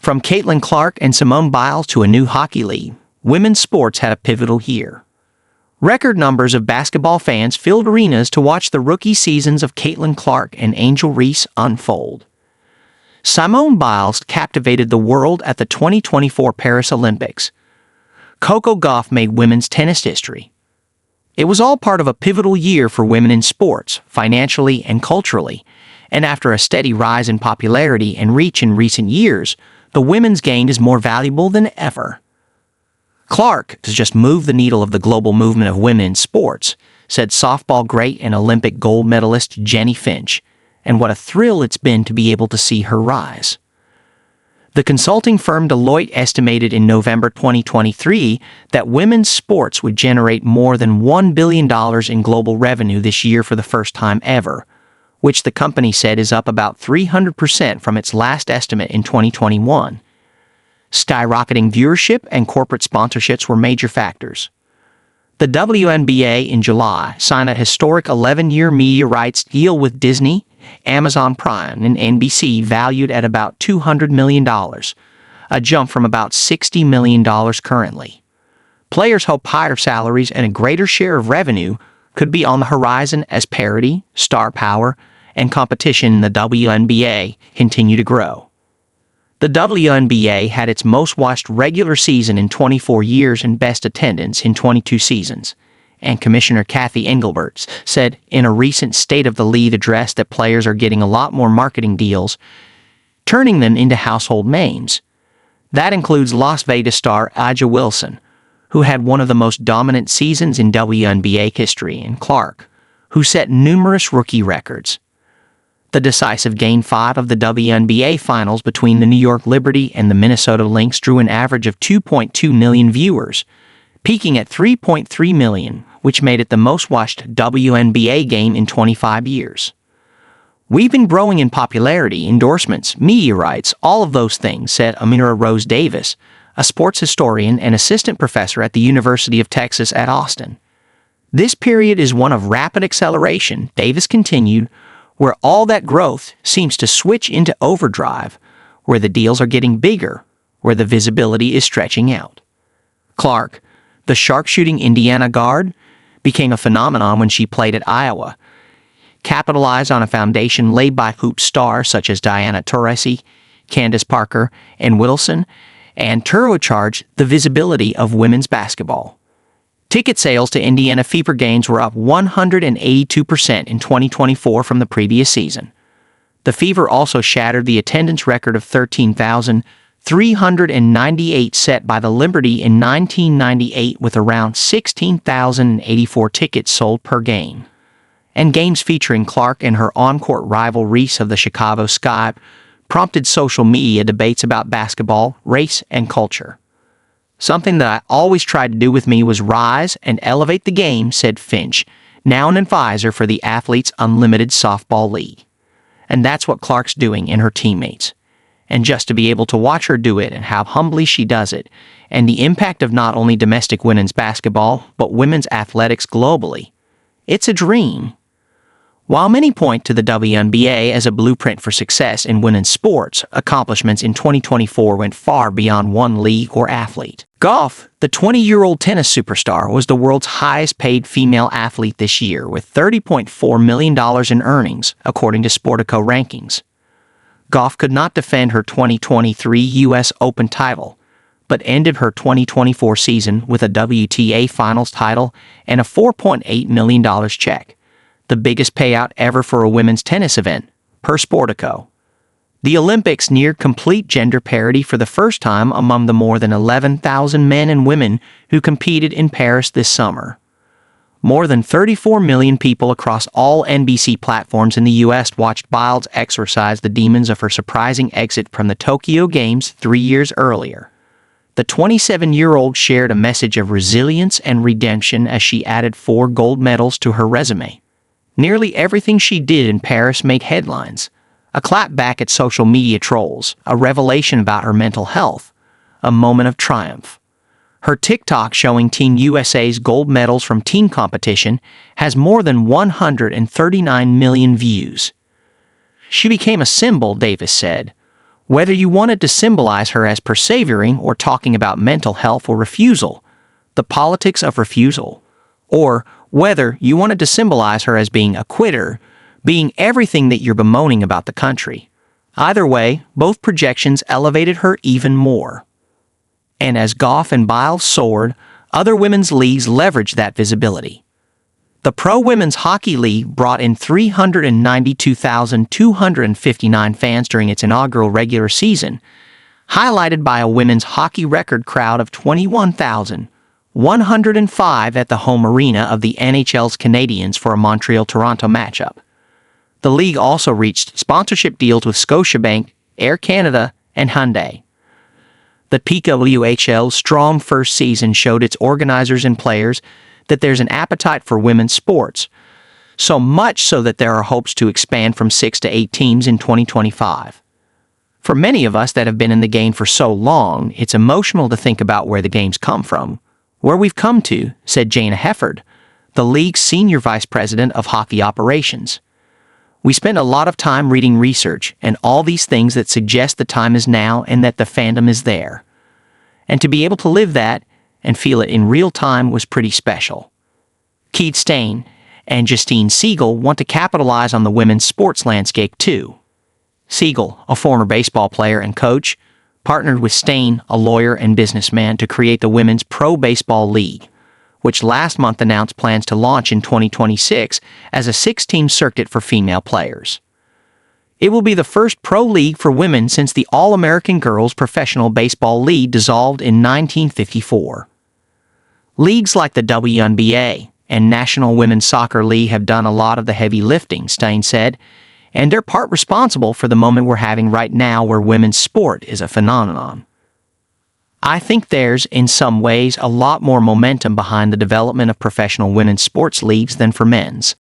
From Caitlin Clark and Simone Biles to a new hockey league, women's sports had a pivotal year. Record numbers of basketball fans filled arenas to watch the rookie seasons of Caitlin Clark and Angel Reese unfold. Simone Biles captivated the world at the 2024 Paris Olympics. Coco Gauff made women's tennis history. It was all part of a pivotal year for women in sports, financially and culturally, and after a steady rise in popularity and reach in recent years, the women's game is more valuable than ever. Clark has just moved the needle of the global movement of women in sports, said softball great and Olympic gold medalist Jennie Finch, and what a thrill it's been to be able to see her rise. The consulting firm Deloitte estimated in November 2023 that women's sports would generate more than $1 billion in global revenue this year for the first time ever, which the company said is up about 300% from its last estimate in 2021. Skyrocketing viewership and corporate sponsorships were major factors. The WNBA in July signed a historic 11-year media rights deal with Disney, Amazon Prime, and NBC valued at about $200 million, a jump from about $60 million currently. Players hope higher salaries and a greater share of revenue could be on the horizon as parity, star power, and competition in the WNBA continue to grow. The WNBA had its most-watched regular season in 24 years and best attendance in 22 seasons, and Commissioner Kathy Engelbert said in a recent State of the League address that players are getting a lot more marketing deals, turning them into household names. That includes Las Vegas star A'ja Wilson, who had one of the most dominant seasons in WNBA history, and Clark, who set numerous rookie records. The decisive Game 5 of the WNBA Finals between the New York Liberty and the Minnesota Lynx drew an average of 2.2 million viewers, peaking at 3.3 million, which made it the most-watched WNBA game in 25 years. We've been growing in popularity, endorsements, media rights, all of those things, said Amira Rose Davis, a sports historian and assistant professor at the University of Texas at Austin. This period is one of rapid acceleration, Davis continued, where all that growth seems to switch into overdrive, where the deals are getting bigger, where the visibility is stretching out. Clark, the sharpshooting Indiana guard, became a phenomenon when she played at Iowa, capitalized on a foundation laid by hoop stars such as Diana Taurasi, Candace Parker, and Wilson, and turbocharged the visibility of women's basketball. Ticket sales to Indiana Fever games were up 182% in 2024 from the previous season. The Fever also shattered the attendance record of 13,398 set by the Liberty in 1998 with around 16,084 tickets sold per game. And games featuring Clark and her on-court rival Reese of the Chicago Sky prompted social media debates about basketball, race, and culture. Something that I always tried to do with me was rise and elevate the game, said Finch, now an advisor for the Athletes Unlimited Softball League. And that's what Clark's doing in her teammates. And just to be able to watch her do it and how humbly she does it, and the impact of not only domestic women's basketball, but women's athletics globally, it's a dream. While many point to the WNBA as a blueprint for success in women's sports, accomplishments in 2024 went far beyond one league or athlete. Gauff, the 20-year-old tennis superstar, was the world's highest-paid female athlete this year with $30.4 million in earnings, according to Sportico rankings. Gauff could not defend her 2023 U.S. Open title, but ended her 2024 season with a WTA Finals title and a $4.8 million check, the biggest payout ever for a women's tennis event, per Sportico. The Olympics neared complete gender parity for the first time among the more than 11,000 men and women who competed in Paris this summer. More than 34 million people across all NBC platforms in the U.S. watched Biles exorcise the demons of her surprising exit from the Tokyo Games 3 years earlier. The 27-year-old shared a message of resilience and redemption as she added 4 gold medals to her resume. Nearly everything she did in Paris made headlines. A clap back at social media trolls, a revelation about her mental health, a moment of triumph. Her TikTok showing Team USA's gold medals from team competition has more than 139 million views. She became a symbol, Davis said. Whether you wanted to symbolize her as persevering or talking about mental health or refusal, the politics of refusal, or whether you wanted to symbolize her as being a quitter, being everything that you're bemoaning about the country. Either way, both projections elevated her even more. And as Gauff and Biles soared, other women's leagues leveraged that visibility. The Pro Women's Hockey League brought in 392,259 fans during its inaugural regular season, highlighted by a women's hockey record crowd of 21,105 at the home arena of the NHL's Canadiens for a Montreal-Toronto matchup. The league also reached sponsorship deals with Scotiabank, Air Canada, and Hyundai. The PWHL's strong first season showed its organizers and players that there's an appetite for women's sports, so much so that there are hopes to expand from 6 to 8 teams in 2025. For many of us that have been in the game for so long, it's emotional to think about where the game's come from, where we've come to, said Jana Hefford, the league's senior vice president of hockey operations. We spend a lot of time reading research and all these things that suggest the time is now and that the fandom is there. And to be able to live that and feel it in real time was pretty special. Keith Stain and Justine Siegel want to capitalize on the women's sports landscape too. Siegel, a former baseball player and coach, partnered with Stain, a lawyer and businessman, to create the Women's Pro Baseball League, which last month announced plans to launch in 2026 as a 6-team circuit for female players. It will be the first pro league for women since the All-American Girls Professional Baseball League dissolved in 1954. Leagues like the WNBA and National Women's Soccer League have done a lot of the heavy lifting, Stein said, and they're part responsible for the moment we're having right now where women's sport is a phenomenon. I think there's, in some ways, a lot more momentum behind the development of professional women's sports leagues than for men's.